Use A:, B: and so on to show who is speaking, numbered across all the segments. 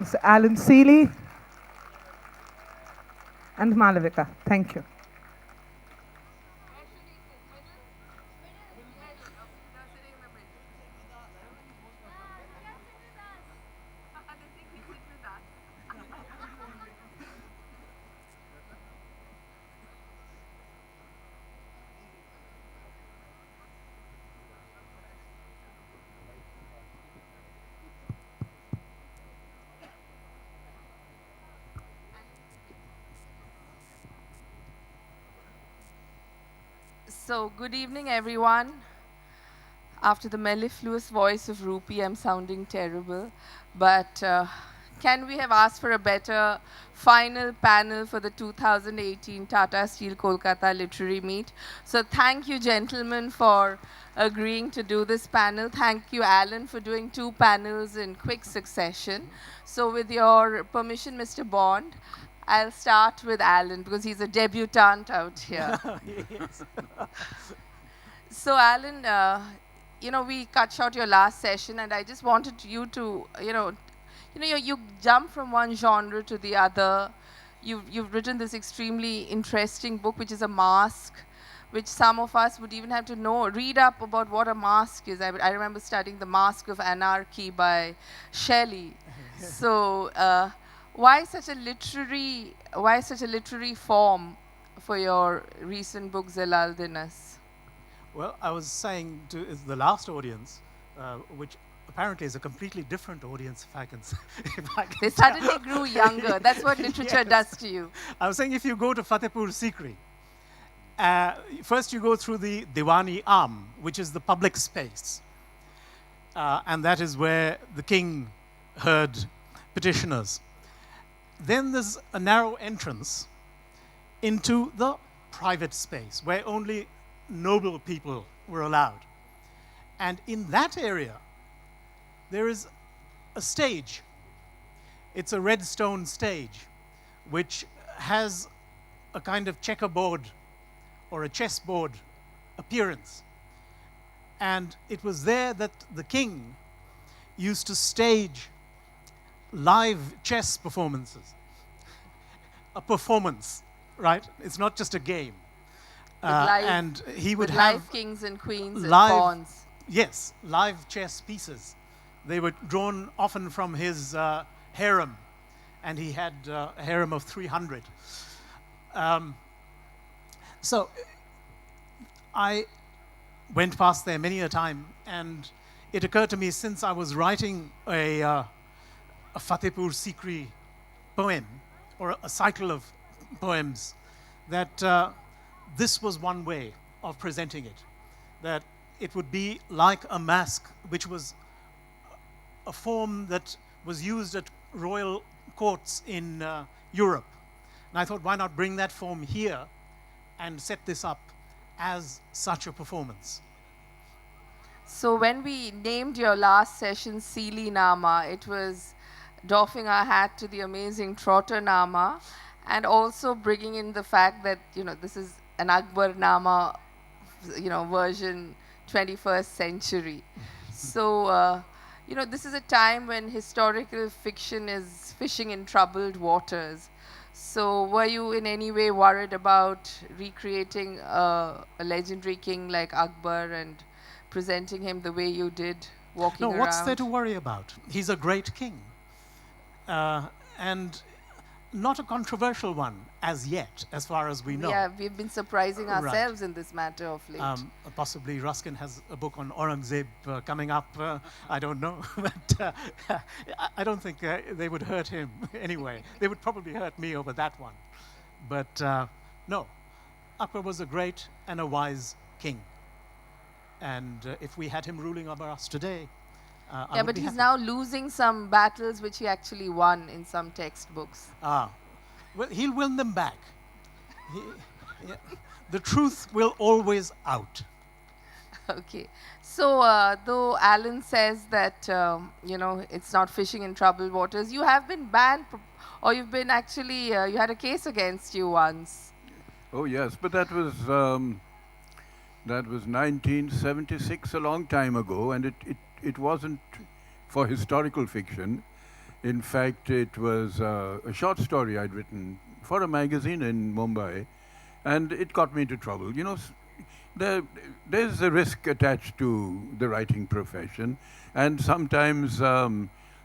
A: Mr. Allan Sealy, and Malavika. Thank you.
B: So, good evening, everyone. After the mellifluous voice of Rupi, I'm sounding terrible. But can we have asked for a better final panel for the 2018 Tata Steel Kolkata Literary Meet? So, thank you, gentlemen, for agreeing to do this panel. Thank you, Alan, for doing 2 panels in quick succession. So, with your permission, Mr. Bond, I'll start with Alan because he's a debutant out here.
C: Yes.
B: So, Alan, we cut short your last session, and I just wanted you to, you jump from one genre to the other. You've written this extremely interesting book, which is a mask, which some of us would even have to read up about what a mask is. I remember studying The Mask of Anarchy by Shelley. So, why such a literary form for your recent book, Zelal Dinas?
C: Well, I was saying to the last audience, which apparently is a completely different audience, if I can say.
B: They suddenly grew younger. That's what literature does to you.
C: I was saying if you go to Fatehpur Sikri, first you go through the Diwani Am, which is the public space. And that is where the king heard petitioners. Then there's a narrow entrance into the private space, where only noble people were allowed. And in that area, there is a stage. It's a red stone stage, which has a kind of checkerboard or a chessboard appearance. And it was there that the king used to stage live chess performances. A performance, right? It's not just a game. And he would have
B: live kings and queens and pawns.
C: Yes, live chess pieces. They were drawn often from his harem, and he had a harem of 300. So I went past there many a time, and it occurred to me, since I was writing a Fatehpur Sikri poem, or a cycle of poems, that this was one way of presenting it, that it would be like a mask, which was a form that was used at royal courts in Europe. And I thought, why not bring that form here and set this up as such a performance?
B: So when we named your last session Sealy Nama, it was doffing our hat to the amazing Trotter Nama, and also bringing in the fact that, this is an Akbar Nama, version 21st century. So, this is a time when historical fiction is fishing in troubled waters. So, were you in any way worried about recreating a legendary king like Akbar and presenting him the way you did, walking around?
C: No, what's there to worry about? He's a great king. And not a controversial one as yet, as far as we know.
B: Yeah, we've been surprising ourselves in this matter of late.
C: Possibly Ruskin has a book on Aurangzeb coming up. I don't know. But I don't think they would hurt him anyway. They would probably hurt me over that one. But no, Akbar was a great and a wise king. And if we had him ruling over us today, I would
B: but
C: be
B: he's
C: happy.
B: now losing some battles which he actually won in some textbooks.
C: Well, he'll win them back. Yeah. The truth will always out.
B: Okay. So, though Alan says that, it's not fishing in troubled waters, you have been banned, or you've been actually, you had a case against you once.
D: Oh, yes, but that was 1976, a long time ago, and it wasn't for historical fiction. In fact, it was a short story I'd written for a magazine in Mumbai, and it got me into trouble. You know, there's a risk attached to the writing profession, and sometimes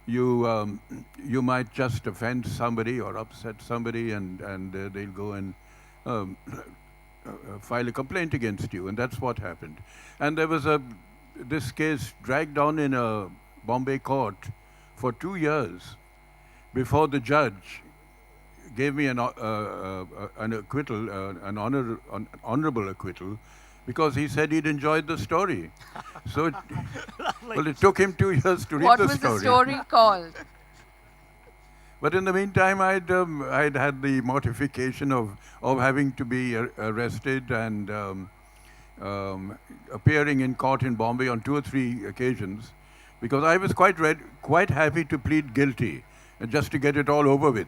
D: you might just offend somebody or upset somebody, and they'll go and um, file a complaint against you, and that's what happened. And there was this case dragged on in a Bombay court for 2 years before the judge gave me an acquittal, honorable acquittal, because he said he'd enjoyed the story. So, well, it took him 2 years to read
B: What
D: the
B: was
D: story.
B: the story called?
D: But in the meantime, I'd had the mortification of having to be arrested and appearing in court in Bombay on 2 or 3 occasions, because I was quite happy to plead guilty, just to get it all over with.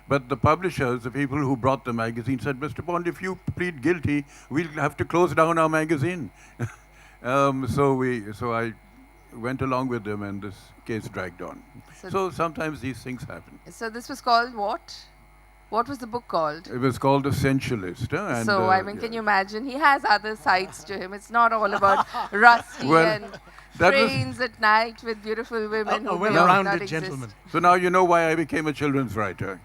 D: But the publishers, the people who brought the magazine, said, "Mr. Bond, if you plead guilty, we'll have to close down our magazine." So I went along with them, and this case dragged on. So sometimes these things happen.
B: So this was called what? What was the book called?
D: It was called Essentialist. And,
B: So, I mean, can you imagine? He has other sides to him. It's not all about Rusty and
D: that was-
B: trains at night with beautiful women
C: A
B: who may
C: well-rounded
B: not exist.
C: gentleman.
D: So now you know why I became a children's writer.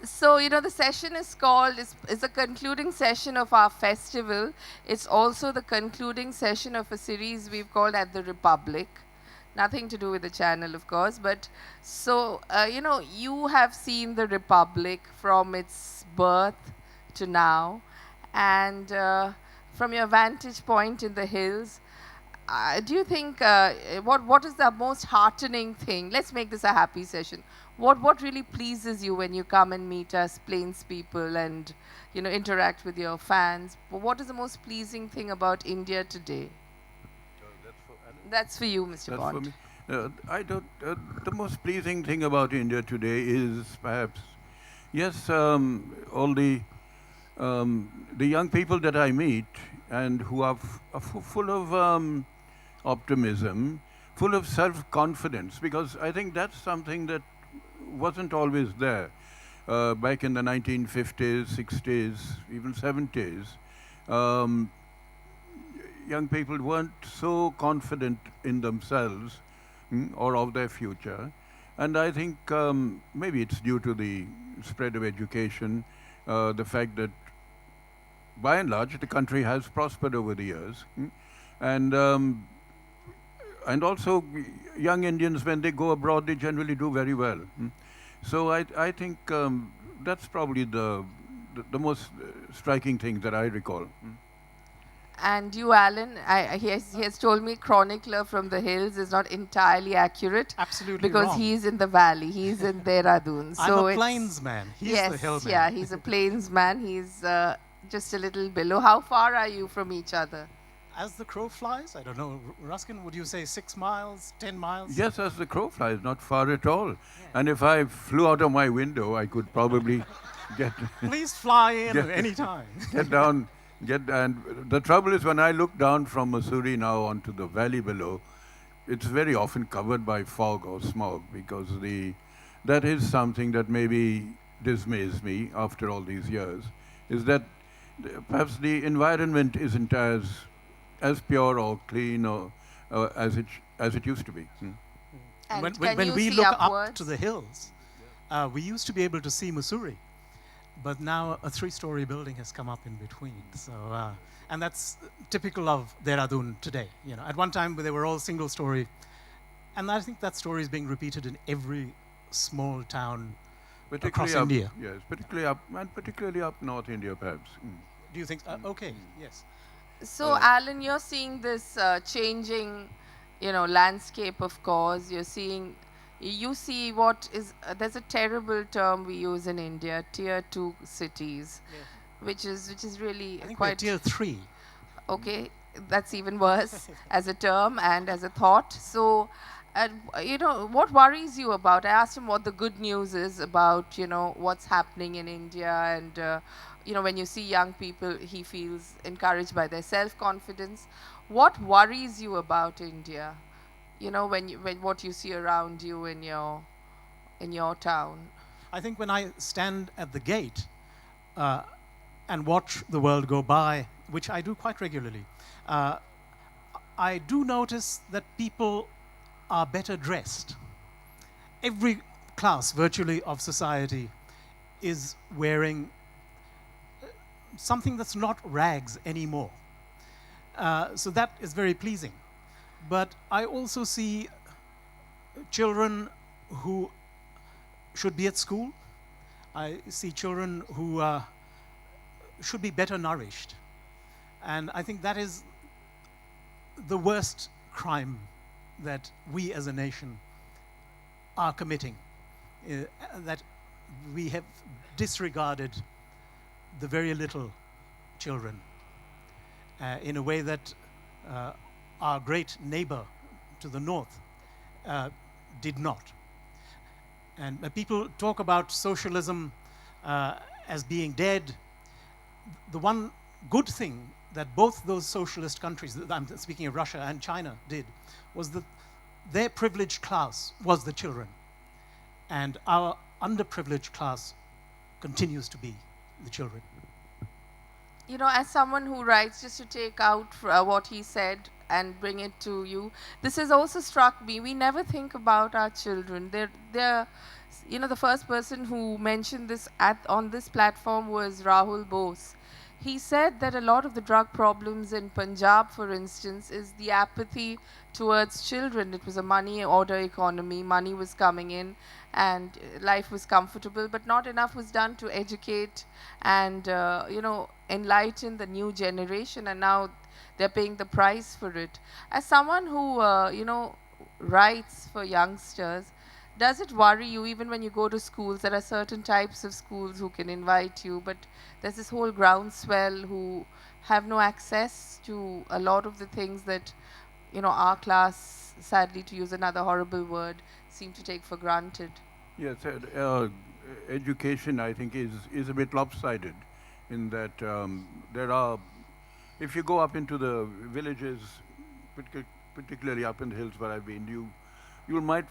B: So, you know, the session is called, is the concluding session of our festival. It's also the concluding session of a series we've called At the Republic. Nothing to do with the channel, of course, but so, you know, you have seen the Republic from its birth to now, and from your vantage point in the hills, do you think, what is the most heartening thing? Let's make this a happy session. What really pleases you when you come and meet us, plains people, and, you know, interact with your fans? What is the most pleasing thing about India today? That's for you, Mr.
D: That's
B: Bond.
D: for me. The most pleasing thing about India today is perhaps, yes, all the young people that I meet and who are full of optimism, full of self-confidence, because I think that's something that wasn't always there back in the 1950s, 60s, even 70s. Young people weren't so confident in themselves or of their future. And I think maybe it's due to the spread of education, the fact that by and large the country has prospered over the years. And also young Indians, when they go abroad, they generally do very well. So I think that's probably the most striking thing that I recall.
B: And you, Alan, he has told me Chronicler from the hills is not entirely accurate.
C: Absolutely
B: because
C: wrong.
B: he's in the valley. He's in Dehradun. So
C: I'm a
B: it's-
C: plainsman. He's
B: yes,
C: the hillman.
B: yeah, he's a plainsman. He's just a little below. How far are you from each other?
C: As the crow flies, I don't know, Ruskin, would you say 6 miles, 10 miles?
D: Yes, as the crow flies, not far at all. And if I flew out of my window, I could probably get
C: Please fly in
D: Yeah.
C: at any time.
D: get down. And the trouble is, when I look down from Mussoorie now onto the valley below, it's very often covered by fog or smog, because that is something that maybe dismays me after all these years, is that perhaps the environment isn't as pure or clean or as it used to be.
B: And
C: when
B: can
C: when
B: you
C: we
B: see
C: look
B: upwards?
C: up to the hills, we used to be able to see Mussoorie, but now a 3-story building has come up in between. So, and that's typical of Dehradun today. You know, at one time they were all single-story, and I think that story is being repeated in every small town across India.
D: Yes, particularly up North India, perhaps.
C: Do you think? Okay, yes.
B: So, Alan, you're seeing this changing, you know, landscape. Of course, you see what is. There's a terrible term we use in India: tier 2 cities, which is really
C: I think we're
B: quite
C: tier 3.
B: okay. That's even worse as a term and as a thought. So, you know, what worries you about? I asked him what the good news is about, you know, what's happening in India, and you know, when you see young people, he feels encouraged by their self-confidence. What worries you about India? when what you see around you in your town?
C: I think when I stand at the gate and watch the world go by, which I do quite regularly, I do notice that people are better dressed. Every class, virtually, of society is wearing something that's not rags anymore. So that is very pleasing. But I also see children who should be at school. I see children who should be better nourished. And I think that is the worst crime that we as a nation are committing, that we have disregarded the very little children in a way that our great neighbor to the north did not. And people talk about socialism as being dead. The one good thing that both those socialist countries, I'm speaking of Russia and China, did was that their privileged class was the children. And our underprivileged class continues to be the children.
B: As someone who writes, just to take out what he said and bring it to you, this has also struck me. We never think about our children. They're the first person who mentioned this on this platform was Rahul Bose. He said that a lot of the drug problems in Punjab, for instance, is the apathy towards children. It was a money order economy. Money was coming in and life was comfortable, but not enough was done to educate and, enlighten the new generation. And now they're paying the price for it. As someone who, writes for youngsters, does it worry you, even when you go to schools? There are certain types of schools who can invite you, but there's this whole groundswell who have no access to a lot of the things that, our class, sadly to use another horrible word, seem to take for granted.
D: Yes, education, I think, is a bit lopsided in that there are, if you go up into the villages, particularly up in the hills where I've been, you might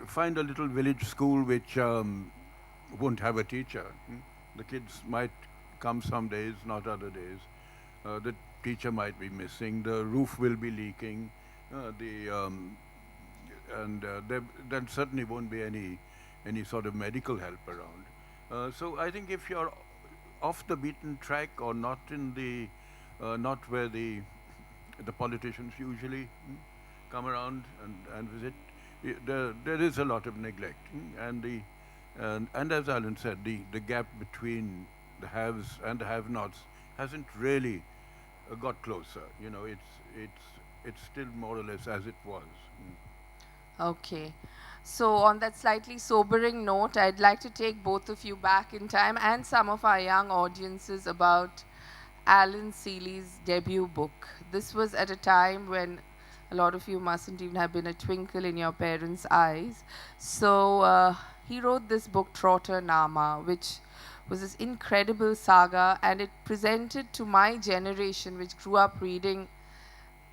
D: find a little village school which won't have a teacher. The kids might come some days, not other days. The teacher might be missing. The roof will be leaking. There certainly won't be any sort of medical help around. So I think if you're off the beaten track or not in not where the politicians usually come around and visit, there is a lot of neglect, and as Allan said, the gap between the haves and the have-nots hasn't really got closer. It's still more or less as it was.
B: Okay. So on that slightly sobering note, I'd like to take both of you back in time and some of our young audiences about Allan Sealy's debut book. This was at a time when a lot of you mustn't even have been a twinkle in your parents' eyes. So he wrote this book, Trotter Nama, which was this incredible saga, and it presented to my generation, which grew up reading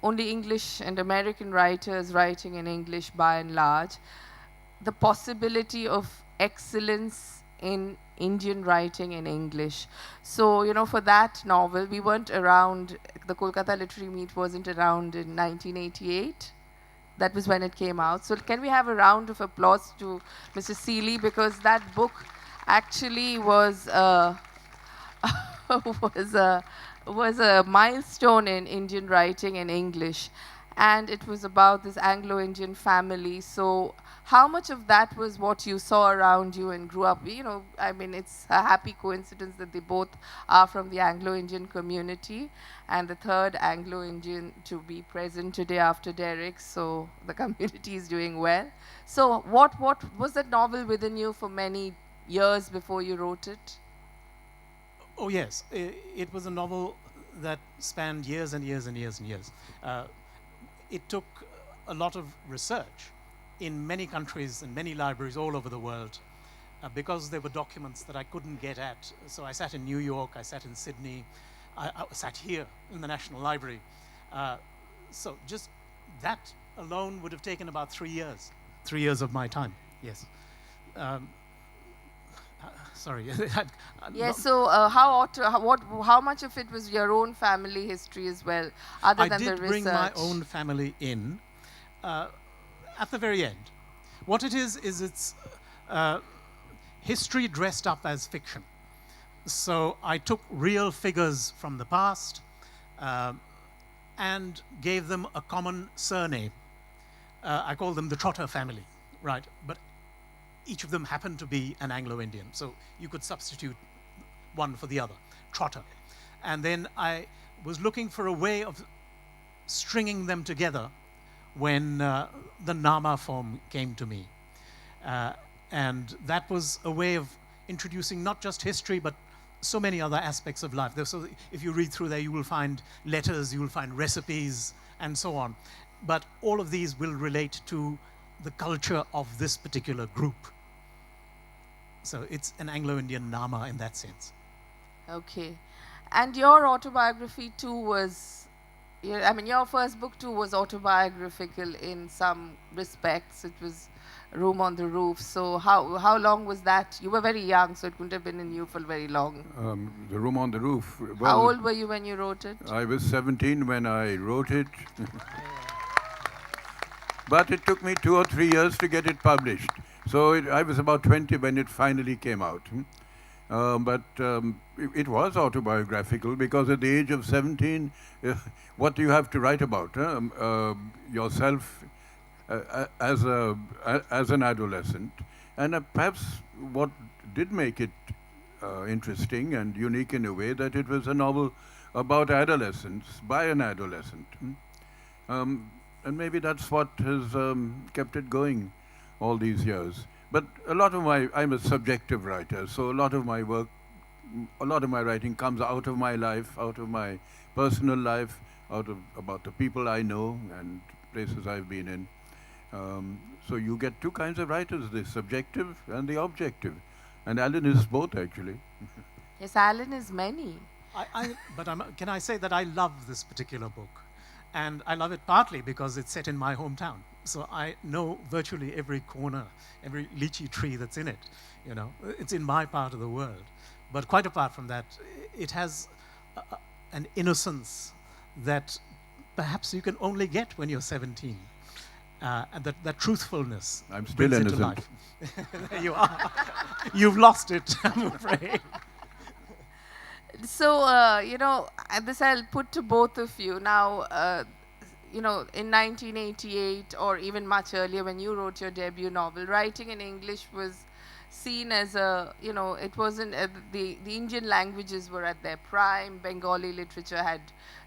B: only English and American writers writing in English by and large, the possibility of excellence in Indian writing in English. So, for that novel, we weren't around, the Kolkata Literary Meet wasn't around in 1988. That was when it came out. So can we have a round of applause to Mr. Sealy, because that book actually was was a milestone in Indian writing in English. And it was about this Anglo-Indian family. So how much of that was what you saw around you and grew up? It's a happy coincidence that they both are from the Anglo-Indian community, and the third Anglo-Indian to be present today after Derek. So the community is doing well. So what was that novel within you for many years before you wrote it?
C: Oh yes, it was a novel that spanned years and years and years and years. It took a lot of research in many countries and many libraries all over the world because there were documents that I couldn't get at. So I sat in New York, I sat in Sydney, I sat here in the National Library. So just that alone would have taken about 3 years. 3 years of my time, yes. Sorry.
B: Yes, so how much of it was your own family history as well, other
C: I
B: than the
C: did
B: research?
C: bring my own family in at the very end. What it is it's history dressed up as fiction. So I took real figures from the past and gave them a common surname. I call them the Trotter family, right? But each of them happened to be an Anglo-Indian, so you could substitute one for the other, Trotter. And then I was looking for a way of stringing them together when the Nama form came to me. And that was a way of introducing not just history, but so many other aspects of life. So if you read through there, you will find letters, you will find recipes, and so on. But all of these will relate to the culture of this particular group. So it's an Anglo-Indian Nama in that sense.
B: Okay. And your autobiography too was, your first book too was autobiographical in some respects. It was Room on the Roof. So how long was that? You were very young, so it couldn't have been in you for very long.
D: The Room on the Roof. Well,
B: how old were you when you wrote it?
D: I was 17 when I wrote it. But it took me 2 or 3 years to get it published. So I was about 20 when it finally came out. But it was autobiographical because at the age of 17, what do you have to write about? Yourself as an adolescent. And perhaps what did make it interesting and unique in a way that it was a novel about adolescence by an adolescent. And maybe that's what has kept it going all these years. But I'm a subjective writer, so a lot of my writing comes out of my life, out of my personal life, about the people I know and places I've been in. So you get two kinds of writers, the subjective and the objective. And Allan is both, actually.
B: Yes, Allan is many.
C: Can I say that I love this particular book? And I love it partly because it's set in my hometown. So I know virtually every corner, every lychee tree that's in it. It's in my part of the world. But quite apart from that, it has an innocence that perhaps you can only get when you're 17. And that truthfulness
D: I'm still
C: brings it to
D: innocent.
C: life. There you are. You've lost it, I'm afraid.
B: So, and this I'll put to both of you. Now, in 1988 or even much earlier when you wrote your debut novel, writing in English was seen as it wasn't, the Indian languages were at their prime. Bengali literature had,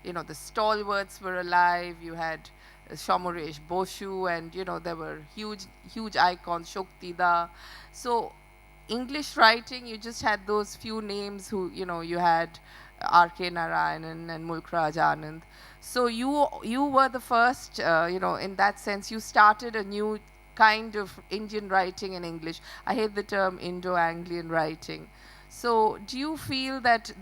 B: the stalwarts were alive. You had Shomoresh Boshu and, there were huge icons, Shoktida. So, English writing, you just had those few names who, you had R.K. Narayanan and Mulk Raj Anand. So you were the first, in that sense, you started a new kind of Indian writing in English. I hate the term Indo-Anglian writing. So do you feel that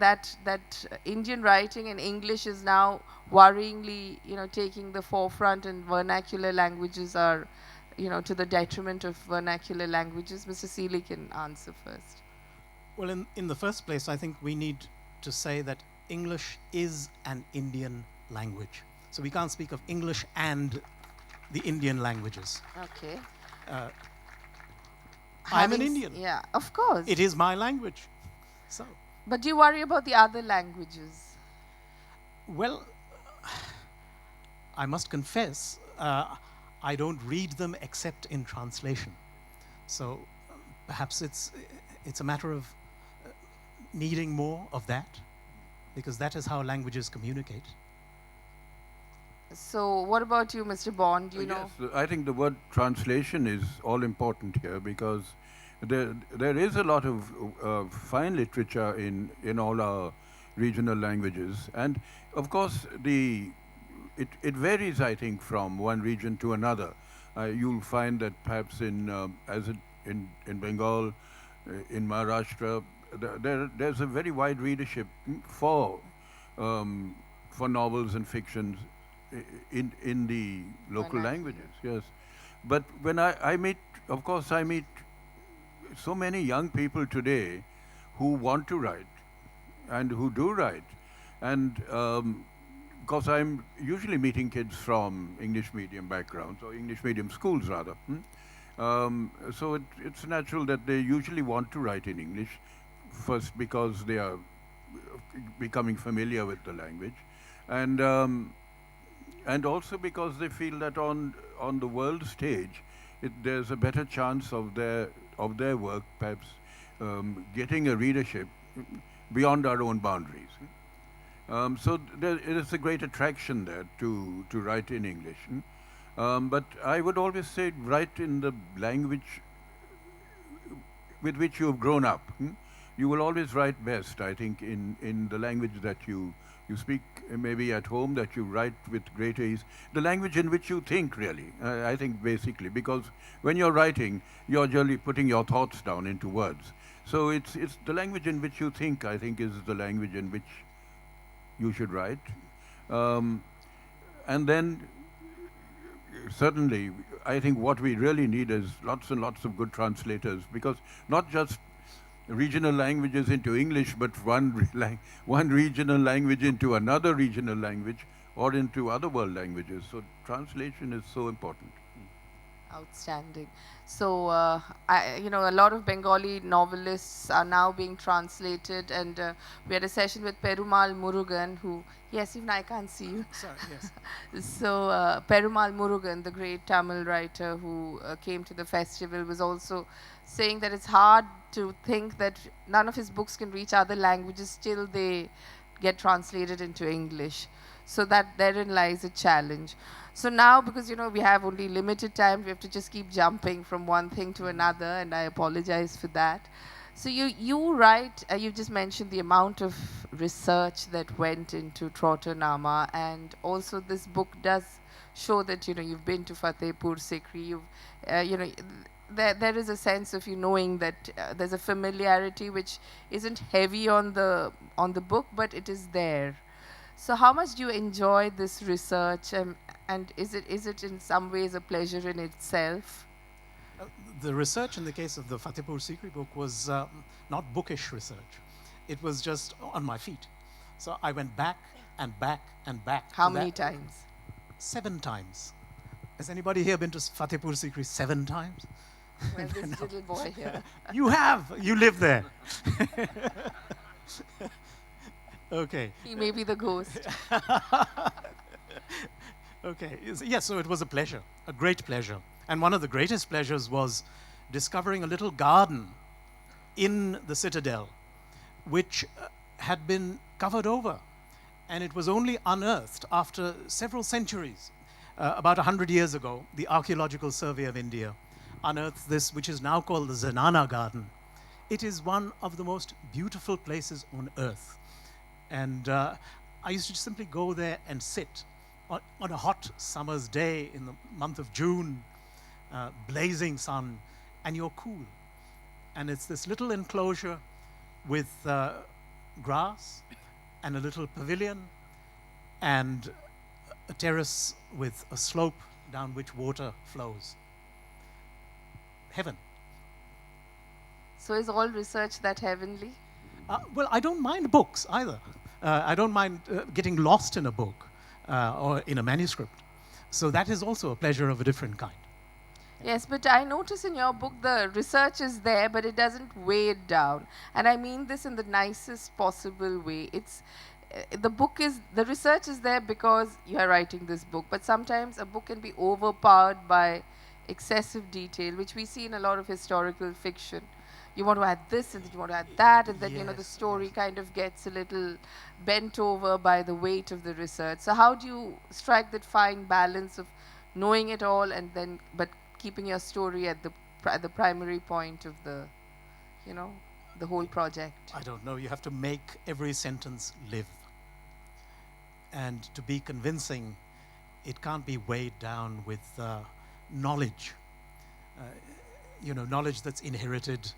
B: Indian writing in English is now worryingly, taking the forefront and vernacular languages are to the detriment of vernacular languages? Mr. Sealy can answer first.
C: Well, in the first place, I think we need to say that English is an Indian language. So we can't speak of English and the Indian languages.
B: Okay.
C: I'm an Indian.
B: Yeah, of course.
C: It is my language. So.
B: But do you worry about the other languages?
C: Well, I must confess, I don't read them except in translation. So perhaps it's a matter of needing more of that, because that is how languages communicate.
B: So what about you, Mr. Bond? You know?
D: Yes, I think the word translation is all important here because there is a lot of fine literature in all our regional languages. And of course, it varies, I think, from one region to another. You'll find that perhaps in Bengal, in Maharashtra, there's a very wide readership for novels and fictions in the local
B: Vernacular.
D: languages. Yes, but when I meet, of course, I meet so many young people today who want to write and who do write, and because I'm usually meeting kids from English medium backgrounds or English medium schools rather. So it's natural that they usually want to write in English, first because they are becoming familiar with the language, and also because they feel that on the world stage, there's a better chance of their work perhaps getting a readership beyond our own boundaries. So there is a great attraction there to write in English. But I would always say write in the language with which you have grown up. You will always write best, I think, in the language that you speak maybe at home, that you write with great ease. The language in which you think, really, I think basically, because when you're writing, you're generally putting your thoughts down into words. So it's the language in which you think, I think, is the language in which you should write. And then certainly, I think what we really need is lots and lots of good translators, because not just regional languages into English, but one regional language into another regional language or into other world languages. So translation is so important.
B: Outstanding. So, a lot of Bengali novelists are now being translated, and we had a session with Perumal Murugan, who, yes, even I can't see you.
C: Sorry, yes.
B: So, Perumal Murugan, the great Tamil writer who came to the festival, was also saying that it's hard to think that none of his books can reach other languages, still they get translated into English. So that therein lies a challenge. So now, because we have only limited time, we have to just keep jumping from one thing to another, and I apologize for that. So you write, you just mentioned the amount of research that went into Trotternaama, and also this book does show that you've been to Fatehpur Sikri. There is a sense of you knowing that there's a familiarity which isn't heavy on the book, but it is there. So how much do you enjoy this research, and is it in some ways a pleasure in itself?
C: The research in the case of the Fatehpur Sikri book was not bookish research. It was just on my feet. So I went back and back and back.
B: How
C: to
B: many
C: that.
B: times?
C: 7 times. Has anybody here been to Fatehpur Sikri 7 times?
B: Well, this little boy here.
C: You have. You live there. Okay.
B: He may be the ghost.
C: Okay. Yes, so it was a pleasure, a great pleasure. And one of the greatest pleasures was discovering a little garden in the citadel, which had been covered over. And it was only unearthed after several centuries. About 100 years ago, the Archaeological Survey of India unearthed this, which is now called the Zenana Garden. It is one of the most beautiful places on earth. And I used to simply go there and sit on a hot summer's day in the month of June, blazing sun, and you're cool. And it's this little enclosure with grass and a little pavilion and a terrace with a slope down which water flows. Heaven.
B: So is all research that heavenly?
C: Well, I don't mind books either. I don't mind getting lost in a book or in a manuscript. So that is also a pleasure of a different kind.
B: Yes, but I notice in your book the research is there, but it doesn't weigh it down. And I mean this in the nicest possible way. It's the research is there because you are writing this book, but sometimes a book can be overpowered by excessive detail, which we see in a lot of historical fiction. You want to add this, and then you want to add that, and then the
C: Yes,
B: story kind of gets a little bent over by the weight of the research. So how do you strike that fine balance of knowing it all, and then but keeping your story at the primary point of the whole project?
C: I don't know. You have to make every sentence live. And to be convincing, it can't be weighed down with knowledge. Knowledge that's inherited.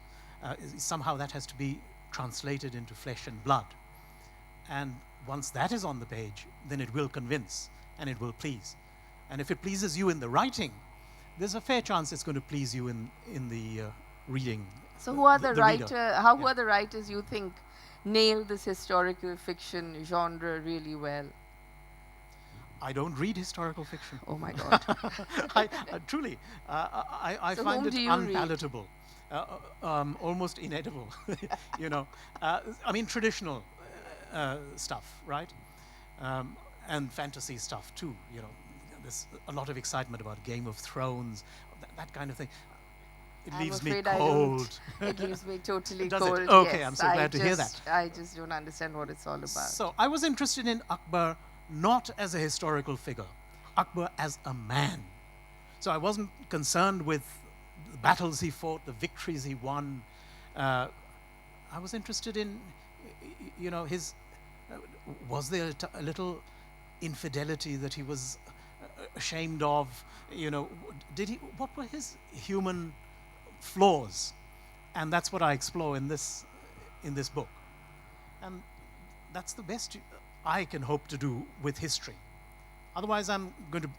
C: Somehow that has to be translated into flesh and blood. And once that is on the page, then it will convince. and it will please. And if it pleases you in the writing, there's a fair chance it's going to please you in the reading.
B: So who are the
C: reader.
B: who are the writers you think nail this historical fiction genre really well?
C: I don't read historical fiction.
B: Oh my God.
C: Truly, I
B: So
C: find
B: whom
C: it
B: do you read?
C: unpalatable, almost inedible. You know, I mean traditional stuff, right? And fantasy stuff too. You know, there's a lot of excitement about Game of Thrones, that kind of thing. It
B: I'm
C: leaves me
B: afraid I
C: cold.
B: don't. It leaves me totally
C: Does it?
B: cold.
C: Okay,
B: yes.
C: I'm so glad to hear that.
B: I just don't understand what it's all about.
C: So I was interested in Akbar not as a historical figure, Akbar as a man. So I wasn't concerned with the battles he fought, the victories he won. I was interested in, you know, his, was there a little infidelity that he was ashamed of? You know, what were his human flaws? And that's what I explore in this book. And that's the best I can hope to do with history. Otherwise, I'm going to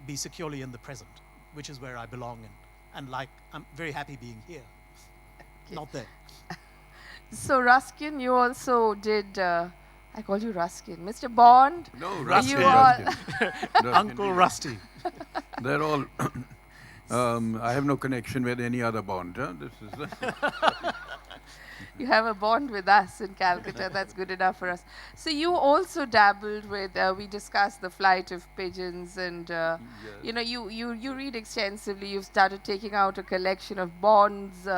C: be securely in the present, which is where I belong, and I'm very happy being here, not there.
B: So Ruskin, you also did. I call you Ruskin, Mr. Bond.
D: No,
C: Ruskin.
B: You all,
D: Ruskin,
C: Uncle Rusty.
D: They're all. I have no connection with any other Bond. Huh? This is.
B: you have a bond with us in Calcutta. That's good enough for us. So you also dabbled with. We discussed the flight of pigeons, and you know, you read extensively. You've started taking out a collection of Bond's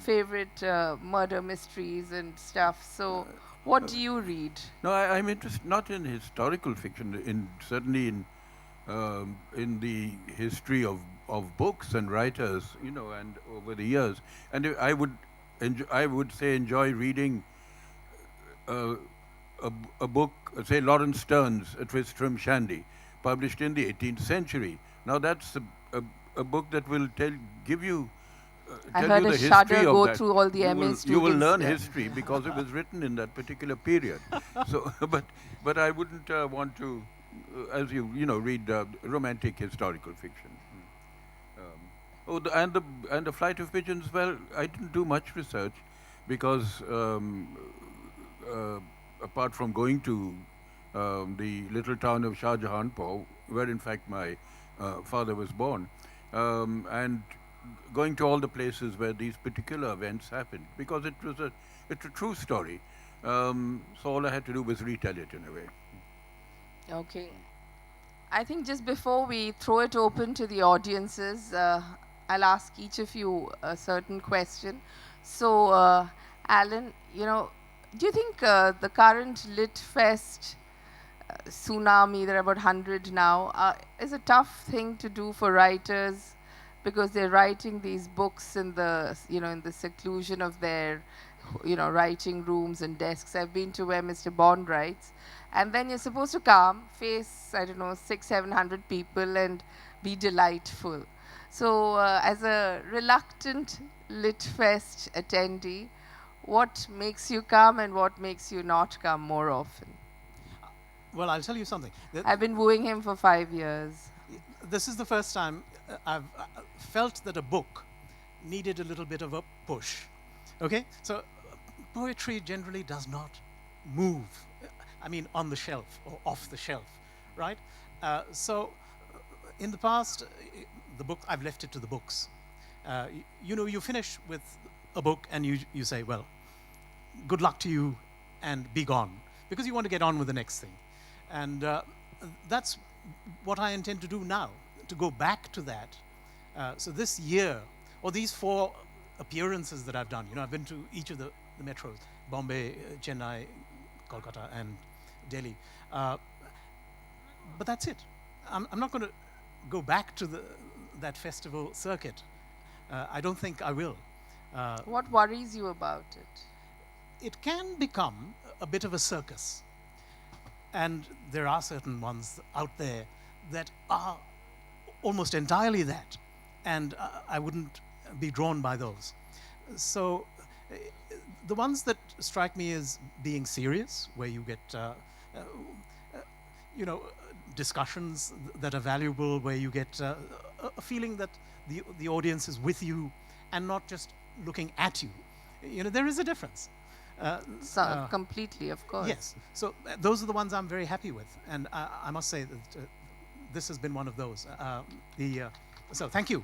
B: favorite murder mysteries and stuff. So, what do you read?
D: No, I'm interested not in historical fiction, certainly in the history of books and writers, you know, and over the years. And I would say enjoy reading a book, say Lawrence Stearns, A Tristram Shandy, published in the 18th century. Now that's a book that will give you
B: I
D: tell
B: heard
D: you
B: a
D: the
B: shudder
D: history of
B: go
D: that.
B: through all the MA students.
D: You will learn
B: yeah.
D: history because it was written in that particular period. So, but I wouldn't want to, as you know, read romantic historical fiction. And the flight of pigeons. Well, I didn't do much research because apart from going to the little town of Shah Jahanpur, where in fact my father was born, and going to all the places where these particular events happened, because it's a true story. So all I had to do was retell it in a way.
B: Okay. I think just before we throw it open to the audiences, I'll ask each of you a certain question. So, Allan, you know, do you think the current Lit Fest tsunami, there are about 100 now, is a tough thing to do for writers because they're writing these books in the, you know, in the seclusion of their, you know, writing rooms and desks. I've been to where Mr. Bond writes. And then you're supposed to come, face, I don't know, 600-700 people and be delightful. So as a reluctant Lit Fest attendee, what makes you come and what makes you not come more often?
C: Well, I'll tell you something.
B: I've been wooing him for 5 years.
C: This is the first time I've felt that a book needed a little bit of a push. Okay? So poetry generally does not move, I mean, on the shelf or off the shelf, right? So in the past, the book, I've left it to the books. You know, you finish with a book and you say, well, good luck to you and be gone, because you want to get on with the next thing. And that's what I intend to do now, to go back to that. So this year, or these 4 appearances that I've done, you know, I've been to each of the metros, Bombay, Chennai, Kolkata, and Delhi. But that's it. I'm not going to go back to that festival circuit. I don't think I will.
B: What worries you about it?
C: It can become a bit of a circus. And there are certain ones out there that are almost entirely that. And I wouldn't be drawn by those. So the ones that strike me as being serious, where you get, you know, discussions that are valuable, where you get a feeling that the audience is with you and not just looking at you. You know, there is a difference.
B: Completely, of course.
C: Yes. So those are the ones I'm very happy with, and I must say that this has been one of those. So thank you.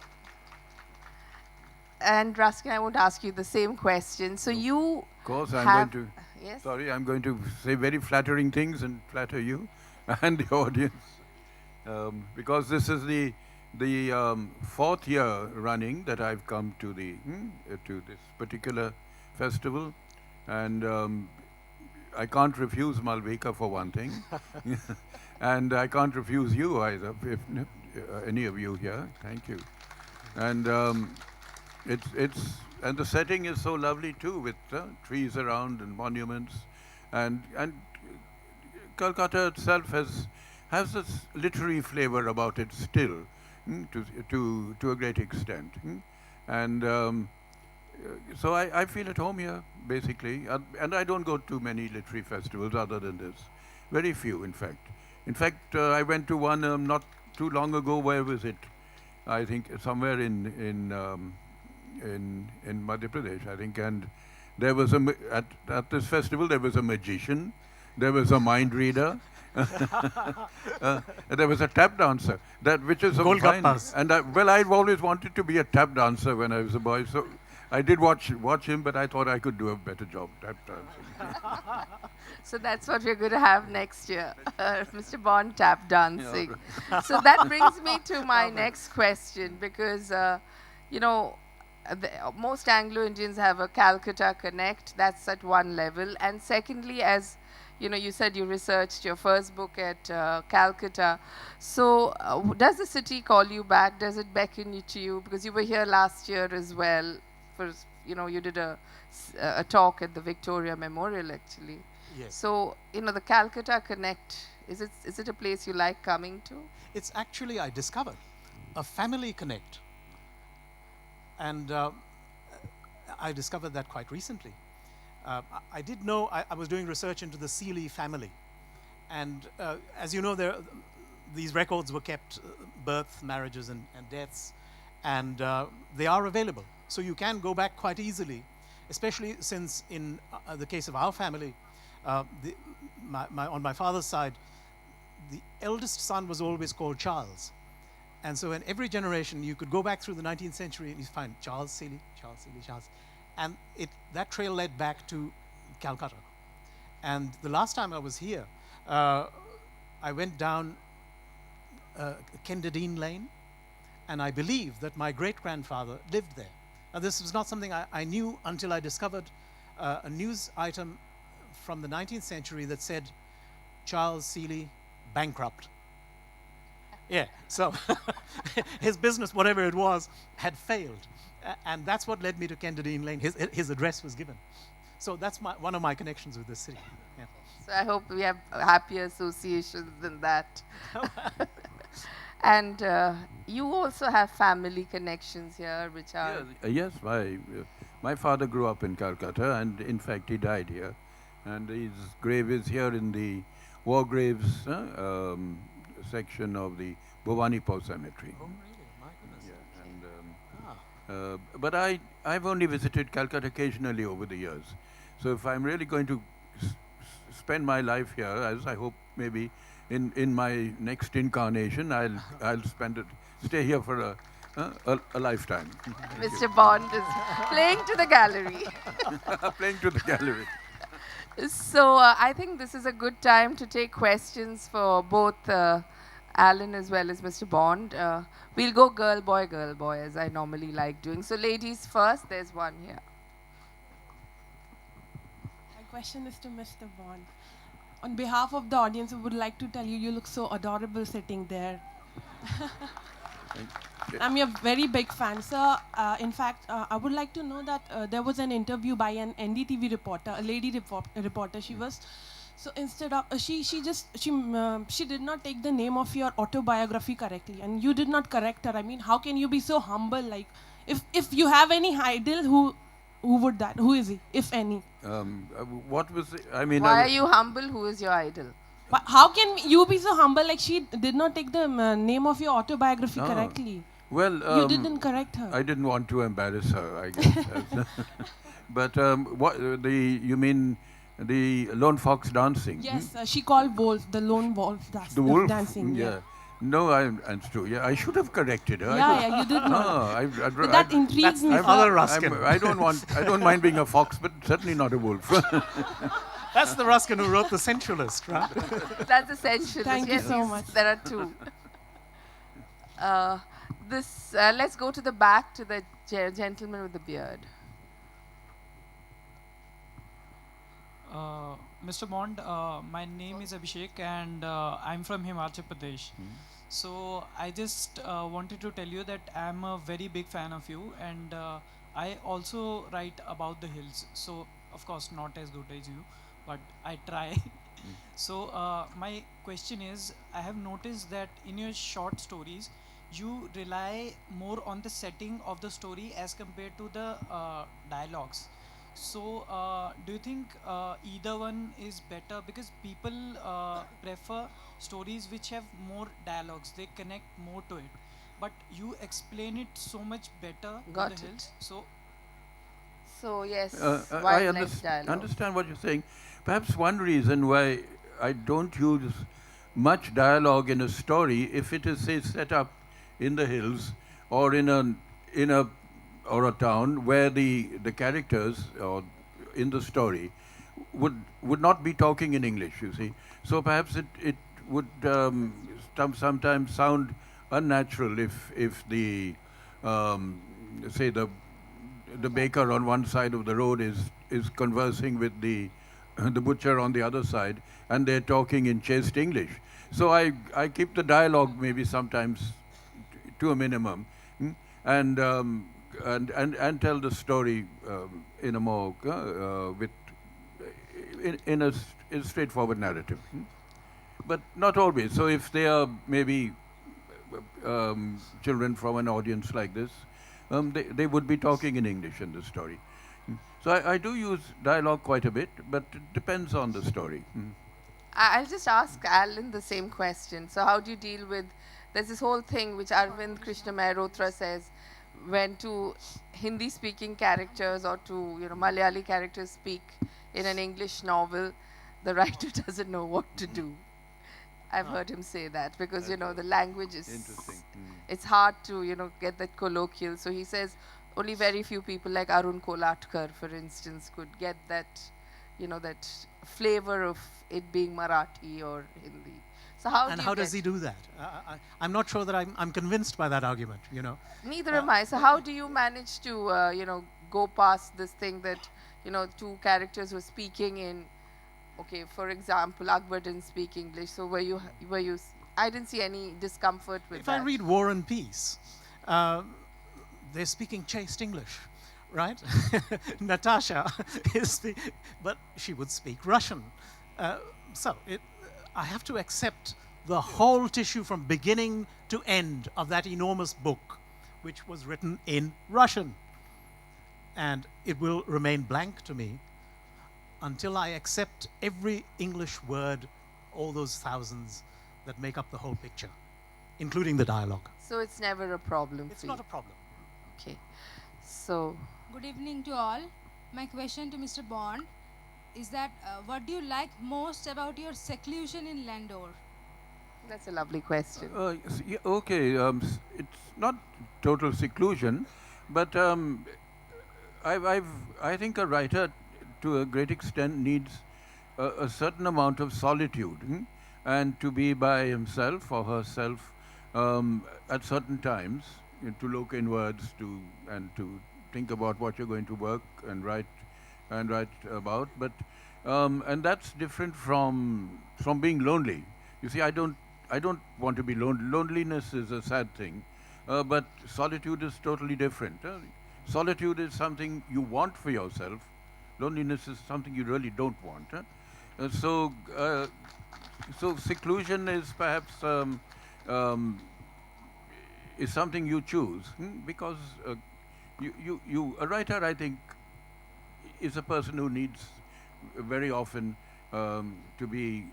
B: And Ruskin, I won't ask you the same question. So you
D: Of course, I'm
B: have,
D: going to.
B: yes?
D: Sorry, I'm going to say very flattering things and flatter you and the audience, because this is the fourth year running that I've come to to this particular festival, and I can't refuse Malavika for one thing, and I can't refuse you either, if any of you here. Thank you, and and the setting is so lovely too, with trees around and monuments, and Kolkata itself has this literary flavor about it still, to a great extent, and so I feel at home here basically, and I don't go to many literary festivals other than this, very few in fact. In fact, I went to one not too long ago. Where was it? I think somewhere in Madhya Pradesh, I think, and there was at this festival there was a magician, there was a mind reader, there was a tap dancer, which is
C: Golgappas.
D: and I've always wanted to be a tap dancer when I was a boy, so I did watch him, but I thought I could do a better job tap dancing.
B: So that's what we're going to have next year, Mr. Bond tap dancing. So that brings me to my next question, because, most Anglo-Indians have a Calcutta connect. That's at one level. And secondly, as you said you researched your first book at Calcutta. So does the city call you back? Does it beckon you to you? Because you were here last year as well. You did a talk at the Victoria Memorial, actually.
C: Yes.
B: So, the Calcutta Connect, is it a place you like coming to?
C: It's actually, I discovered, a family connect. And I discovered that quite recently. I did know, I was doing research into the Sealy family. And as you know, these records were kept, birth, marriages, and deaths. And they are available. So you can go back quite easily, especially since in the case of our family, on my father's side, the eldest son was always called Charles. And so in every generation, you could go back through the 19th century and you find Charles Sealy, Charles Sealy, Charles. And that trail led back to Calcutta. And the last time I was here, I went down Kenderdine Lane, and I believe that my great-grandfather lived there. Now, this was not something I knew until I discovered a news item from the 19th century that said, Charles Sealy, bankrupt. Yeah, so his business, whatever it was, had failed. And that's what led me to Kenderdine Lane. His address was given. So that's one of my connections with this city. Yeah.
B: So I hope we have happier associations than that. And you also have family connections here, which are...
D: Yes, my father grew up in Calcutta, and in fact he died here. And his grave is here in the War Graves section of the Bhawanipur Cemetery.
C: Oh, really? My goodness.
D: Yeah, and, but I've only visited Calcutta occasionally over the years. So if I'm really going to spend my life here, as I hope maybe in my next incarnation, I'll stay here for a lifetime.
B: Mr. Bond is playing to the gallery.
D: Playing to the gallery.
B: So I think this is a good time to take questions for both Allan as well as Mr. Bond. We'll go girl, boy, as I normally like doing. So ladies first, there's one here.
E: My question is to Mr. Bond. On behalf of the audience, we would like to tell you, you look so adorable sitting there. I'm your very big fan, sir. In fact, I would like to know that there was an interview by an NDTV reporter, a lady reporter. She was, so instead of, she did not take the name of your autobiography correctly, and you did not correct her. I mean, how can you be so humble? Like, if you have any idol, who would that? Who is he, if any?
D: What was it? I mean,
B: Why are you humble? Who is your idol?
E: But how can you be so humble? Like she did not take the name of your autobiography
D: No.
E: correctly.
D: Well,
E: You didn't correct her.
D: I didn't want to embarrass her, I guess. But you mean the lone fox dancing?
E: Yes, she called wolf, the lone wolf
D: The wolf?
E: dancing.
D: Yeah. No, that's true. Yeah, I should have corrected her.
E: Yeah, you did
D: No,
E: not. But that intrigues me.
C: the other Ruskin.
D: I don't mind being a fox, but certainly not a wolf.
C: That's the Ruskin who wrote The Essentialist, right?
B: That's Essentialist.
E: Thank you
B: Yes,
E: so much.
B: There are two. Let's go to the back to the gentleman with the beard.
F: Mr. Bond, my name is Abhishek and I'm from Himachal Pradesh. So I just wanted to tell you that I'm a very big fan of you and I also write about the hills. So of course not as good as you, but I try. So my question is, I have noticed that in your short stories, you rely more on the setting of the story as compared to the dialogues. So, do you think either one is better? Because people prefer stories which have more dialogues, they connect more to it. But you explain it so much better
B: Got
F: in the
B: it.
F: hills. So,
B: So yes,
D: I
B: wildlife dialogue.
D: understand what you're saying. Perhaps one reason why I don't use much dialogue in a story, if it is, say, set up in the hills or in a town where the characters or in the story would not be talking in English, you see. So perhaps it would sometimes sound unnatural if the say the baker on one side of the road is conversing with the butcher on the other side, and they're talking in chaste English. So I keep the dialogue maybe sometimes to a minimum, and tell the story in a more in a straightforward narrative, but not always. So if they are maybe children from an audience like this, they would be talking in English in the story. So I do use dialogue quite a bit, but it depends on the story.
B: I'll just ask Allan the same question. So how do you deal with, there's this whole thing which Arvind Krishna Mehrotra says, when two Hindi speaking characters or two Malayali characters speak in an English novel, the writer doesn't know what to do. I've heard him say that because the language is
D: Interesting.
B: it's hard to get that colloquial. So he says only very few people like Arun Kolatkar, for instance, could get that that flavor of it being Marathi or Hindi. So
C: How does he do that? I'm not sure that I'm convinced by that argument.
B: Neither am I. So how do you manage to go past this thing that two characters were speaking in, okay, for example, Akbar didn't speak English, so were you I didn't see any discomfort with
C: If
B: that.
C: I read War and Peace, they're speaking chaste English, right? Natasha but she would speak Russian. I have to accept the whole tissue from beginning to end of that enormous book, which was written in Russian. And it will remain blank to me until I accept every English word, all those thousands that make up the whole picture, including the dialogue.
B: So it's never a problem
C: It's
B: for you.
C: not a problem.
B: Okay. So
G: Good evening to all. My question to Mr. Bond is that what do you like most about your seclusion in Landor?
B: that's a lovely question.
D: Okay, it's not total seclusion, but I think a writer, to a great extent, needs a certain amount of solitude, and to be by himself or herself at certain times, to look inwards, and to think about what you're going to work and write about. But and that's different from being lonely. You see, I don't want to be lonely. Loneliness is a sad thing, but solitude is totally different. Solitude is something you want for yourself. Loneliness is something you really don't want. So seclusion is perhaps is something you choose, because a writer, I think, is a person who needs very often to be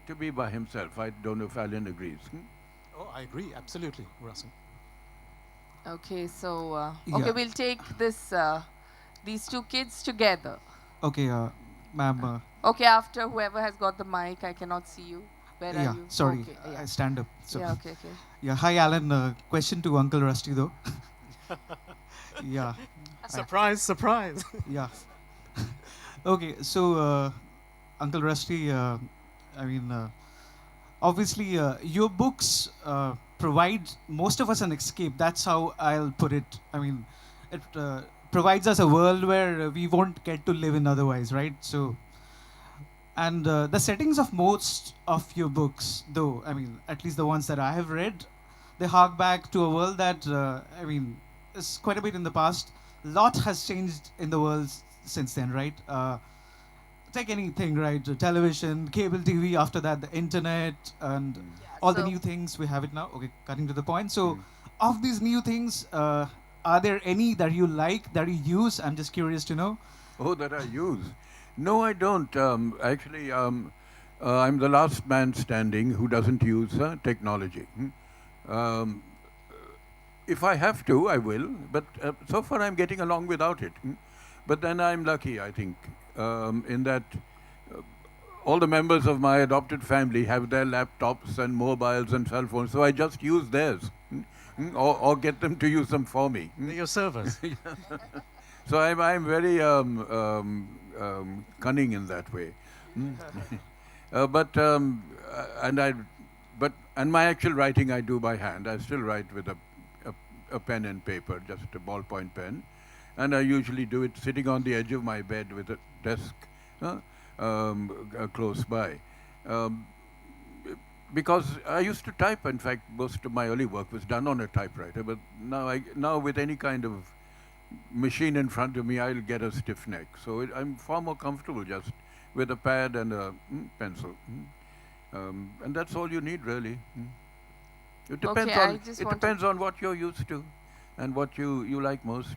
D: to be by himself. I don't know if Alan agrees.
C: Oh, I agree, absolutely, Ruskin.
B: Okay, so
H: Yeah.
B: okay, we'll take this these two kids together.
H: Okay, ma'am.
B: Okay, after whoever has got the mic, I cannot see you. Where are
H: Yeah,
B: you?
H: sorry.
B: Okay,
H: I stand up. So.
B: yeah, okay, okay.
H: Yeah, hi, Alan. Question to Uncle Rusty, though. Yeah.
C: Surprise, surprise.
H: Yeah. Okay, so Uncle Rusty, I mean, obviously, your books provide most of us an escape. That's how I'll put it. I mean, it provides us a world where we won't get to live in otherwise, right? So, and the settings of most of your books, though, I mean, at least the ones that I have read, they hark back to a world that, I mean, is quite a bit in the past. A lot has changed in the world since then, right? Take anything, right? Television, cable TV, after that, the internet, and all the
B: so-
H: new things, we have it now. Okay, cutting to the point. So, of these new things, are there any that you like, that you use? I'm just curious to know.
D: Oh, that I use? No, I don't. Actually, I'm the last man standing who doesn't use technology. If I have to, I will. But so far, I'm getting along without it. But then I'm lucky, I think, in that all the members of my adopted family have their laptops and mobiles and cell phones, so I just use theirs, or get them to use them for me.
C: They're your servers.
D: So I'm very cunning in that way. And my actual writing I do by hand. I still write with a pen and paper, just a ballpoint pen. And I usually do it sitting on the edge of my bed with a desk close by. Because I used to type, in fact, most of my early work was done on a typewriter, but now with any kind of machine in front of me, I'll get a stiff neck. So I'm far more comfortable just with a pad and a pencil. And that's all you need, really. It depends on what you're used to and what you like most.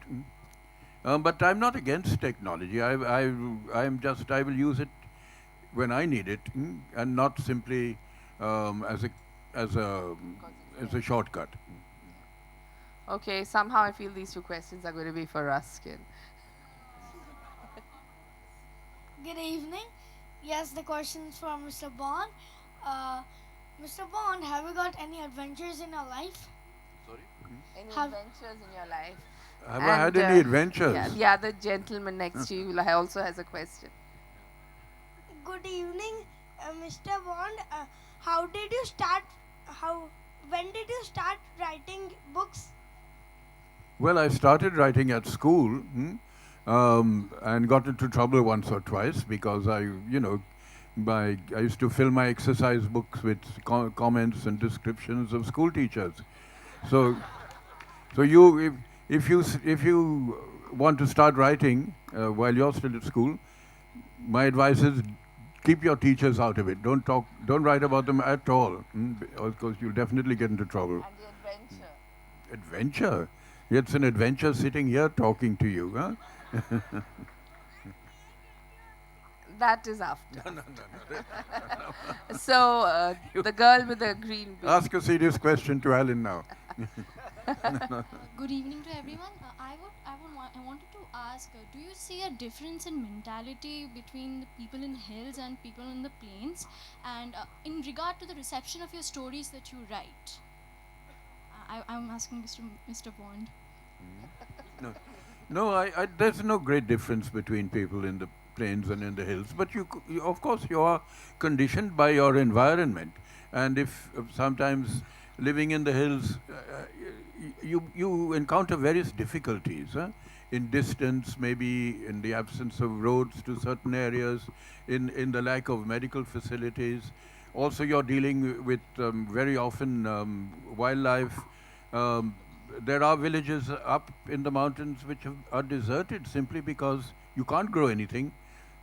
D: But I'm not against technology. I will use it when I need it, and not simply as a shortcut.
B: Okay, somehow I feel these two questions are going to be for Ruskin.
I: Good evening. Yes, the question's from Mr. Bond. Mr. Bond, have you got any adventures in your life?
D: Sorry?
B: Any
I: Have-
B: adventures in your life?
D: Have I had any adventures?
B: Yeah, the other gentleman next to you also has a question.
I: Good evening, Mr. Bond. How did you start? When did you start writing books?
D: Well, I started writing at school and got into trouble once or twice because I used to fill my exercise books with comments and descriptions of school teachers. So if you want to start writing while you're still at school, my advice is keep your teachers out of it. Don't write about them at all, because you'll definitely get into trouble.
B: And the adventure.
D: Adventure? It's an adventure sitting here talking to you, huh?
B: That is after. So, the girl with the green beard.
D: Ask a serious question to Alan now.
J: Good evening to everyone. I wanted to ask, do you see a difference in mentality between the people in hills and people in the plains, and in regard to the reception of your stories that you write? I'm asking Mr. Bond.
D: No, there's no great difference between people in the plains and in the hills, but of course you are conditioned by your environment, and if sometimes living in the hills you encounter various difficulties, in distance, maybe in the absence of roads to certain areas, in the lack of medical facilities. Also, you're dealing with very often wildlife. There are villages up in the mountains which are deserted simply because you can't grow anything.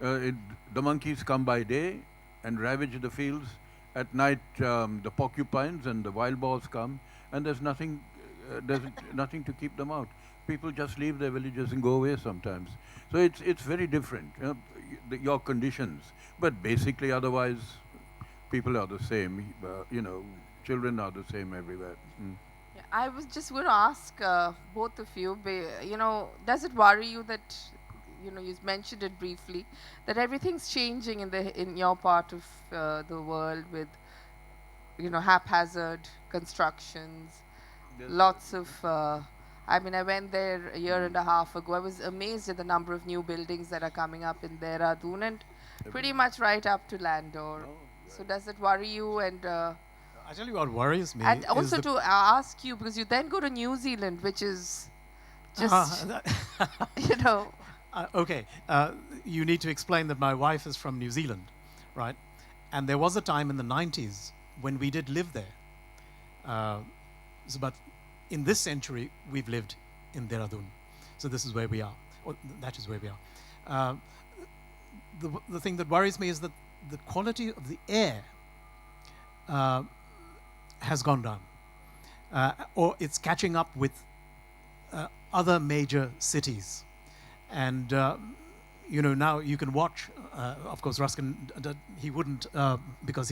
D: The monkeys come by day and ravage the fields. At night, the porcupines and the wild boars come, and there's nothing to keep them out. People just leave their villages and go away sometimes. So it's very different, your conditions. But basically, otherwise, people are the same. Children are the same everywhere.
B: Yeah, I was just going to ask both of you, does it worry you that, you mentioned it briefly, that everything's changing in your part of the world with, haphazard constructions, lots of, I went there a year and a half ago. I was amazed at the number of new buildings that are coming up in Dehradun and pretty much right up to Landor. So does it worry you? And
C: I tell you what worries me.
B: and
C: is
B: also
C: the-
B: to ask you, because you then go to New Zealand, which is just,
C: Okay, you need to explain that my wife is from New Zealand, right? And there was a time in the 90s when we did live there. But in this century, we've lived in Dehradun. So this is where we are, or that is where we are. The thing that worries me is that the quality of the air has gone down, or it's catching up with other major cities. And now you can watch. Of course, Ruskin, he wouldn't because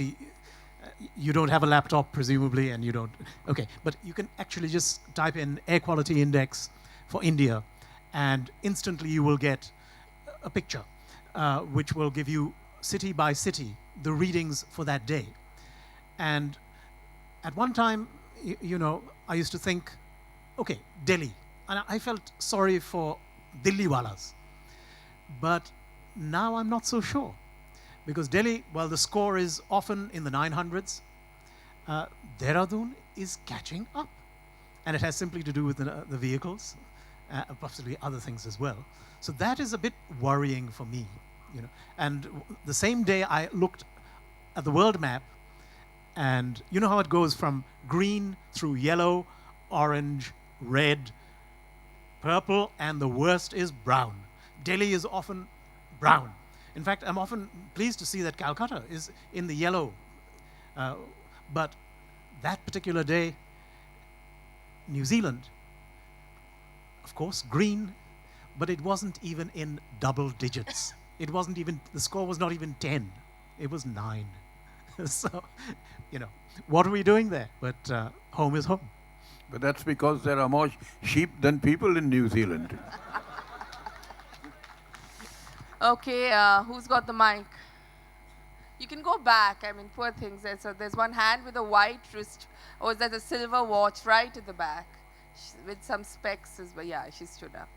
C: you don't have a laptop presumably, and you don't. Okay, but you can actually just type in air quality index for India, and instantly you will get a picture, which will give you city by city the readings for that day. And at one time, I used to think, okay, Delhi, and I felt sorry for Delhiwalas. But now I'm not so sure. Because Delhi, while the score is often in the 900s, Dehradun is catching up. And it has simply to do with the vehicles, possibly other things as well. So that is a bit worrying for me. And the same day I looked at the world map, and you know how it goes from green through yellow, orange, red, purple, and the worst is brown. Delhi is often brown. In fact, I'm often pleased to see that Calcutta is in the yellow. But that particular day, New Zealand, of course, green, but it wasn't even in double digits. It wasn't even, the score was not even 10. It was 9. So, what are we doing there? But home is home.
D: But that's because there are more sheep than people in New Zealand.
B: Okay, who's got the mic? You can go back. Poor things. There's one hand with a white wrist, or there's a silver watch right at the back, with some specs as well. Yeah, she stood up.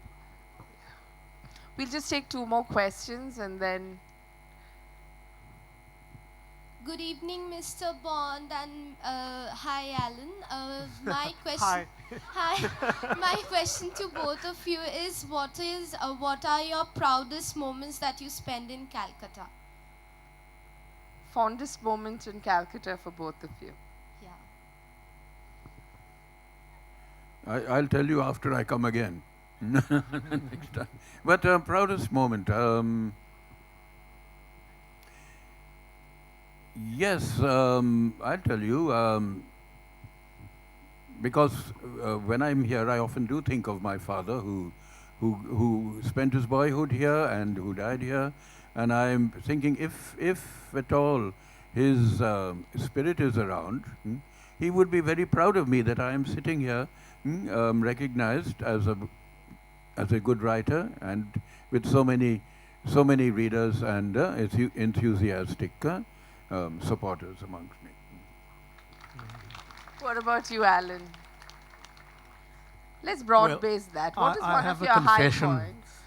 B: We'll just take 2 more questions and then.
J: Good evening, Mr. Bond, and hi, Alan. My question.
C: Hi.
J: Hi. My question to both of you is: what are your proudest moments that you spend in Calcutta?
B: Fondest moment in Calcutta for both of you.
J: Yeah.
D: I'll tell you after I come again. Next time. But proudest moment. Yes, I'll tell you. Because when I'm here, I often do think of my father, who spent his boyhood here and who died here, and I'm thinking if at all his spirit is around, he would be very proud of me that I am sitting here, recognized as a good writer and with so many readers and enthusiastic supporters amongst me.
B: What about you, Alan? Let's broad base that. What is
C: I
B: one
C: have
B: of
C: a
B: your high
C: confession.
B: points?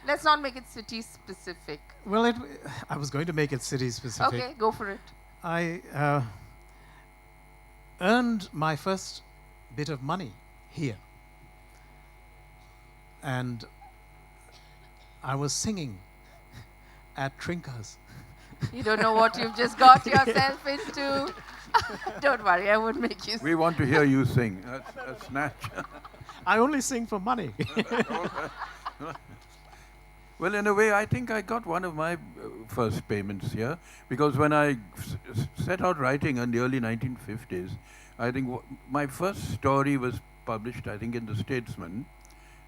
B: Let's not make it city specific.
C: Well, I was going to make it city specific.
B: Okay, go for it.
C: I earned my first bit of money here. And I was singing at Trinkas.
B: You don't know what you've just got yourself into. Don't worry, I won't make you sing.
D: We want to hear you sing. A snatch.
C: I only sing for money.
D: Well, in a way, I think I got one of my first payments here, because when I set out writing in the early 1950s, I think my first story was published, I think, in The Statesman.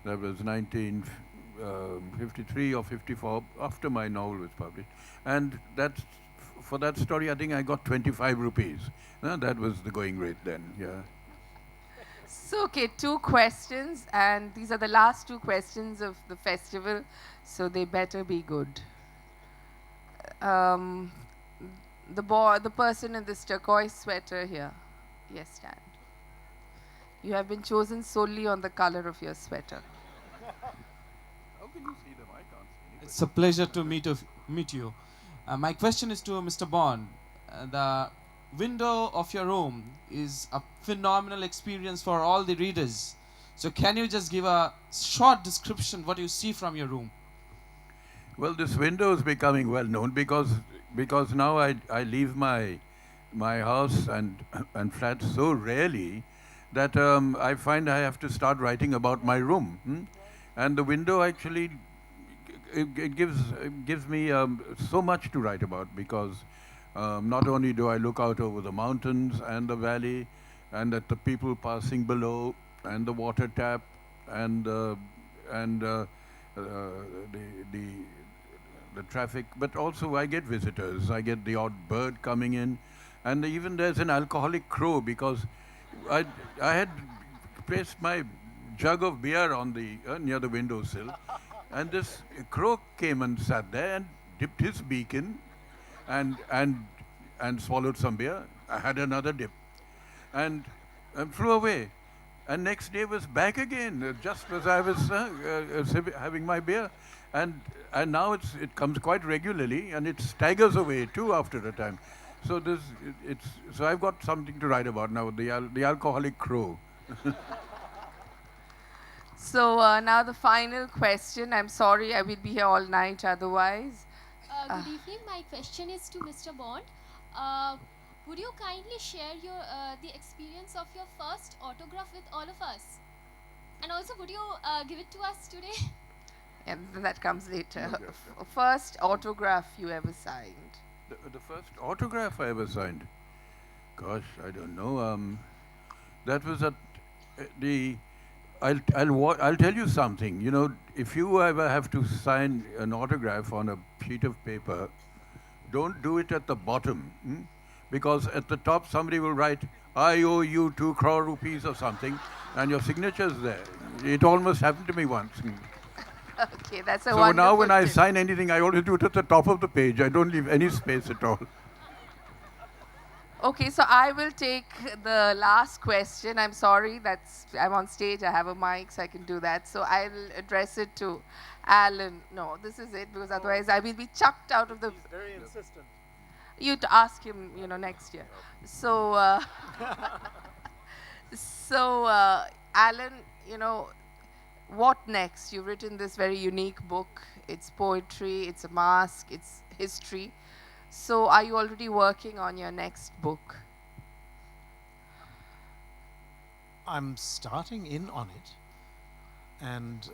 D: That was 1953 or 54, after my novel was published. And that for that story, I think I got 25 rupees. That was the going rate then, yeah.
B: So, okay, 2 questions, and these are the last 2 questions of the festival, so they better be good. The person in this turquoise sweater here. Yes, stand. You have been chosen solely on the color of your sweater.
D: How can you see them? I can't see anybody.
K: It's a pleasure to meet you. My question is to Mr. Bond. The window of your room is a phenomenal experience for all the readers. So can you just give a short description what you see from your room?
D: Well, this window is becoming well known because now I leave my house and flat so rarely that I find I have to start writing about my room. And the window actually it gives me so much to write about because not only do I look out over the mountains and the valley and at the people passing below and the water tap and the traffic, but also I get visitors. I get the odd bird coming in, and even there's an alcoholic crow because I had placed my jug of beer on the near the windowsill, and this crow came and sat there and dipped his beak in, and swallowed some beer. I had another dip, and flew away. And next day was back again, just as I was having my beer. And now it comes quite regularly, and it staggers away too after a time. So so I've got something to write about now, the alcoholic crow.
B: So now the final question. I'm sorry, I will be here all night otherwise.
J: Good evening. My question is to Mr. Bond. Would you kindly share the experience of your first autograph with all of us? And also, would you give it to us today?
B: Yeah, that comes later.
D: Okay.
B: First autograph you ever signed.
D: The first autograph I ever signed, gosh, I don't know. That was at the. I'll tell you something. You know, if you ever have to sign an autograph on a sheet of paper, don't do it at the bottom, because at the top somebody will write, "I owe you 2 crore rupees" or something, and your signature's there. It almost happened to me once.
B: Okay, that's a
D: So
B: wonderful
D: now when I
B: tip.
D: sign anything, I always do it at the top of the page. I don't leave any space at all.
B: Okay, so I will take the last question. I'm sorry, I'm on stage. I have a mic, so I can do that. So I'll address it to Allan. No, this is it, because otherwise I will be chucked out of the.
C: He's very insistent.
B: You'd ask him, next year. So, Allan, what next? You've written this very unique book. It's poetry, it's a masque, it's history. So are you already working on your next book?
C: I'm starting in on it, and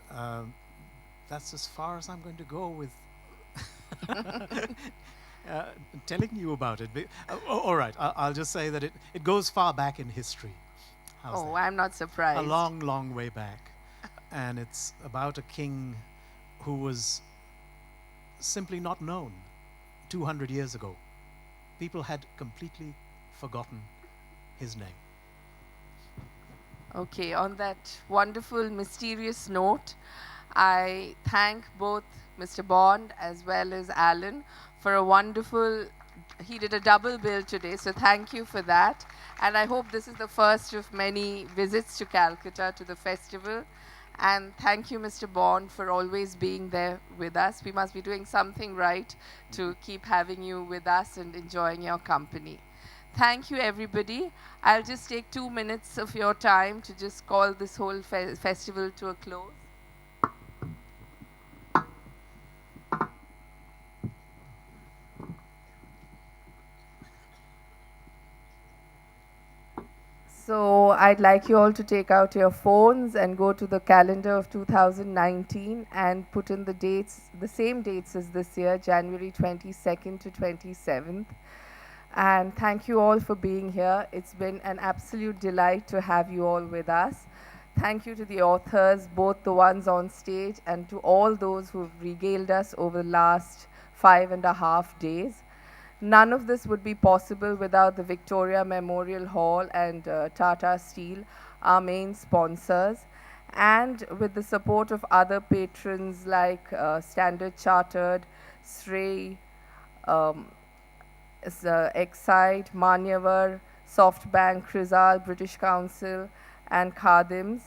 C: that's as far as I'm going to go with telling you about it. All right, I'll just say that it goes far back in history. How's that?
B: I'm not surprised.
C: A long, long way back. And it's about a king who was simply not known 200 years ago. People had completely forgotten his name.
B: Okay, on that wonderful, mysterious note, I thank both Mr. Bond as well as Allan for a wonderful, he did a double bill today, so thank you for that. And I hope this is the first of many visits to Calcutta, to the festival. And thank you, Mr. Bond, for always being there with us. We must be doing something right to keep having you with us and enjoying your company. Thank you, everybody. I'll just take 2 minutes of your time to just call this whole festival to a close. So I'd like you all to take out your phones and go to the calendar of 2019 and put in the dates, the same dates as this year, January 22nd to 27th. And thank you all for being here. It's been an absolute delight to have you all with us. Thank you to the authors, both the ones on stage and to all those who've regaled us over the last 5.5 days. None of this would be possible without the Victoria Memorial Hall and Tata Steel, our main sponsors, and with the support of other patrons like Standard Chartered, Srey, Exide, Manyavar, SoftBank, Rizal, British Council, and Khadims.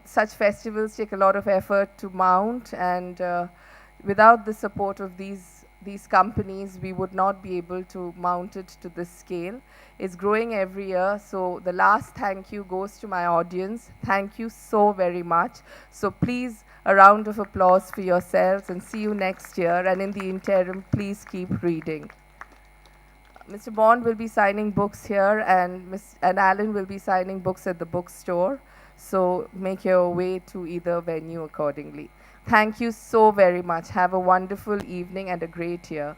B: Such festivals take a lot of effort to mount, and without the support of these companies, we would not be able to mount it to this scale. It's growing every year, so the last thank you goes to my audience. Thank you so very much. So please, a round of applause for yourselves, and see you next year. And in the interim, please keep reading. Mr. Bond will be signing books here, and Allan will be signing books at the bookstore. So make your way to either venue accordingly. Thank you so very much. Have a wonderful evening and a great year.